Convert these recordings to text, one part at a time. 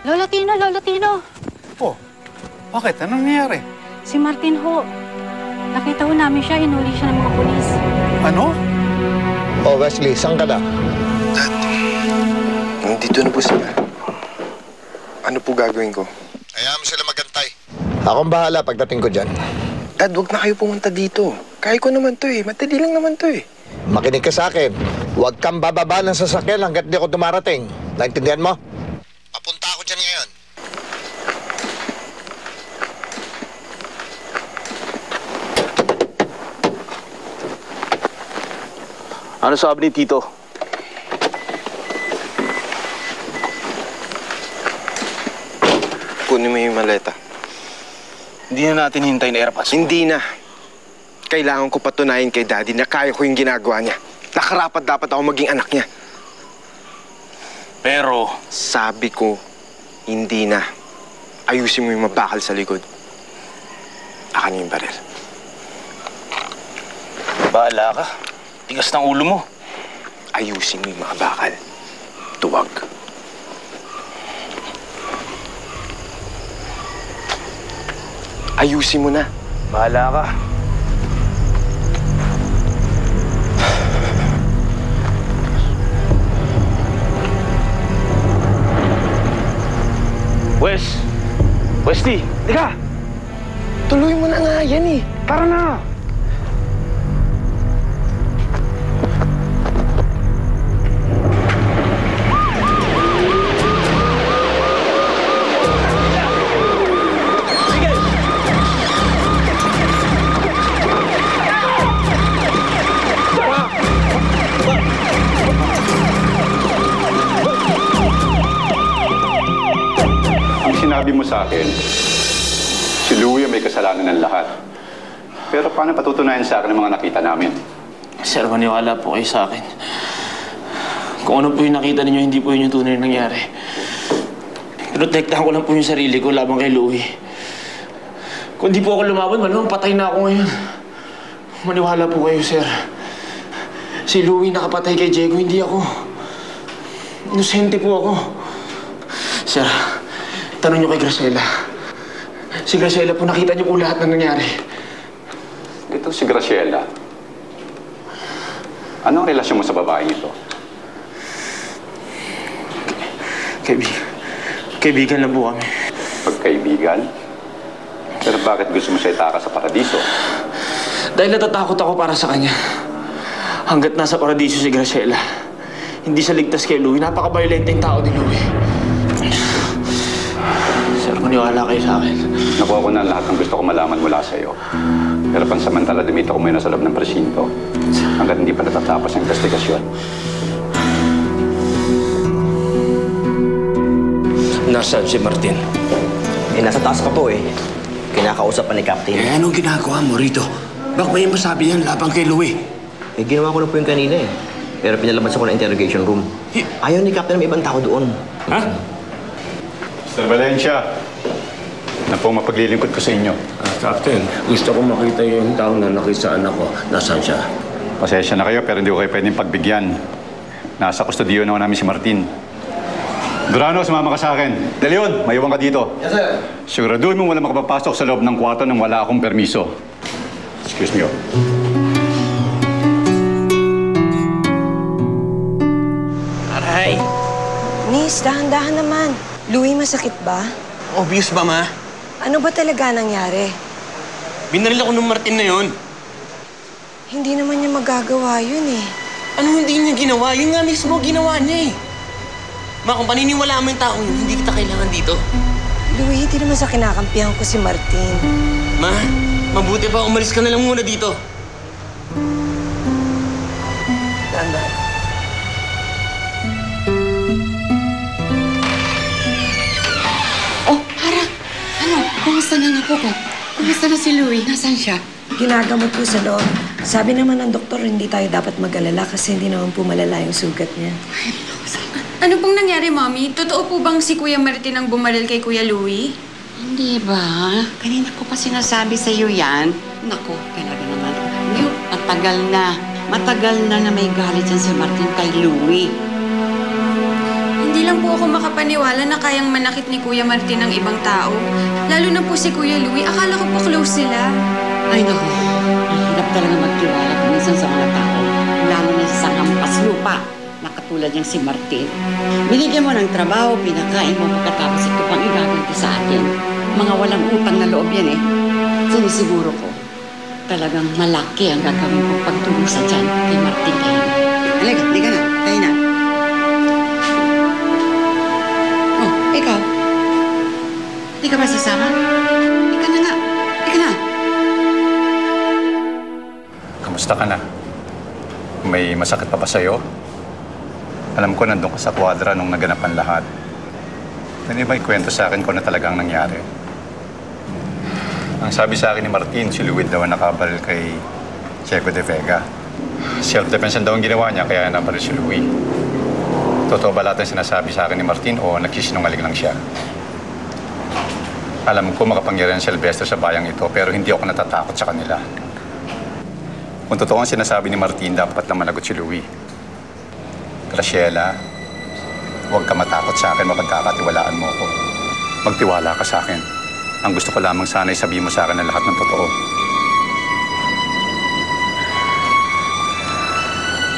Lola Tino, Lola Tino. Oh, bakit? Anong nangyayari? Si Martin ho. Nakita ho namin siya, hinuli siya ng mga pulis. Ano? Oh, Wesley, saan ka na? Dad, nandito na po sila. Ano po gagawin ko? Hayaan mo sila magantay. Akong bahala pagdating ko dyan. Dad, wag na kayo pumunta dito. Kaya ko naman to eh. Madali lang naman to eh. Makinig ka sa akin. Huwag kang bababa ng sasakyan hanggat di ako dumarating. Naintindihan mo? Papunta ako dyan ngayon. Ano sabi ni Tito? Kunin mo yung maleta. Hindi na natin hintayin na airpass. Hindi na. Kailangan ko patunayan kay Daddy na kaya ko yung ginagawa niya. Nakarapat dapat ako maging anak niya. Pero... Sabi ko, hindi na. Ayusin mo yung mabakal sa likod. Akan yung baril. Bahala ka. Tigas ng ulo mo. Ayusin mo yung mga bakal. Tuwag. Ayusin mo na. Bahala ka. Westy, liga! Tuloy mo na nga yan eh. Tara na! Sinabi mo sa akin, si Louie may kasalanan ng lahat. Pero paano patutunayan sa akin ang mga nakita namin? Sir, maniwala po kayo sa akin. Kung ano po yung nakita ninyo, hindi po yun yung tunay na nangyari. Protektahan ko lang po yung sarili ko laban kay Louie. Kung di po ako lumaban, malamang patay na ako ngayon. Maniwala po kayo, sir. Si Louie nakapatay kay Diego, hindi ako. Inosente po ako. Sir, tanong niyo kay Graciela. Si Graciela po, nakita niyo po lahat ng nangyari. Ito si Graciela. Anong relasyon mo sa babaeng ito? Kaibigan lang po kami. Pagkaibigan? Pero bakit gusto mo siya itaka sa paradiso? Dahil natatakot ako para sa kanya. Hanggat nasa paradiso si Graciela, hindi siya ligtas kay Louie. Napaka-violent yung tao ni Louie. Sir, maniwala kayo sa akin. Nakuha ko na lahat ng gusto ko malaman mula sa iyo. Pero pansamantala, dumito ko muna sa loob ng presinto hanggat hindi pa natatapos ang investigasyon. Nasaan si Martin? Nasa taas pa po eh. Kinakausap pa ni Captain. Anong ginagawa mo rito? Bakit may masabi yan labang kay Louie? Ginawa ko na po yung kanina eh. Pero pinalabas ako ng interrogation room. Ayaw ni Captain na may ibang tao doon. Ha? Sir Valencia, na po mapaglilingkod ko sa inyo. Captain, gusto ko makita yung tao na nakisaan ako. Nasaan siya? Pasensya na kayo pero hindi ko kayo pwedeng pagbigyan. Nasa kustodiyo naman namin si Martin. Durano, sumama ka sa akin. De Leon, maiwan ka dito. Yes, sir. Siguraduhin mo wala makapapasok sa loob ng kwarto nang wala akong permiso. Excuse me. Aray! Miss, dahan-dahan naman. Louie, masakit ba? Obvious ba, ma? Ano ba talaga nangyari? Binaril ako ng Martin na yun. Hindi naman niya magagawa yun eh. Ano hindi niya ginawa? Yun nga mismo ginawa niya eh. Ma, kung paniniwala mo yung taong yun, hindi kita kailangan dito. Louie, hindi naman sa kinakampihan ko si Martin. Ma, mabuti pa umalis ka na lang muna dito. Dahan-dahan. Oh, Hara! Ano? Kumusta na nga po ko? Kumusta na si Louie? Nasaan siya? Ginagamot po sa loob. Sabi naman ng doktor, hindi tayo dapat mag-alala kasi hindi naman po malala yung sugat niya. Ay, ano pong nangyari, Mommy? Totoo po bang si Kuya Martin ang bumaril kay Kuya Louie? Hindi ba? Kanina ko pa sinasabi sa iyo yan. Naku, talaga naman. Yung matagal na may galit yan si Martin kay Louie. Hindi lang po ako makapaniwala na kayang manakit ni Kuya Martin ng ibang tao. Lalo na po si Kuya Louie. Akala ko po close sila. Ay, naku. Ang hirap talaga magtiwala kung minsan sa mga tao. Lalo na sa hampas lupa na katulad niyang si Martin. Binigyan mo ng trabaho, pinakain mo pagkatapos ito pang igaganti sa atin. Mga walang utang na loob yan eh. Sinisiguro ko, talagang malaki ang gagawin kong pagtulusan dyan kay Martin kayo. Halika, di ka na. Tayo na. Oh, ikaw. Di ka ba sasama? Di ka na nga. Di ka na. Kamusta ka na? May masakit pa ba sa'yo? Alam ko nandun ka sa kwadra nung naganap ang lahat. Pwede ba ikwento sa akin kung na talagang nangyari? Ang sabi sa akin ni Martin, si Louie daw ang nakabaril kay Diego de Vega. Self-defense daw ang ginawa niya, kaya nabaril si Louie. Totoo ba lahat ang sinasabi sa akin ni Martin o nagsisinungaling lang siya? Alam ko makapangyarihan si Silvestre sa bayang ito, pero hindi ako natatakot sa kanila. Kung totoo ang sinasabi ni Martin, dapat lang managot si Louie. Graciela, huwag ka matakot sa akin, mapagkakatiwalaan mo ako. Magtiwala ka sa akin. Ang gusto ko lamang sana'y sabihin mo sa akin ang lahat ng totoo.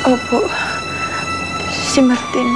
Opo. Si Martin.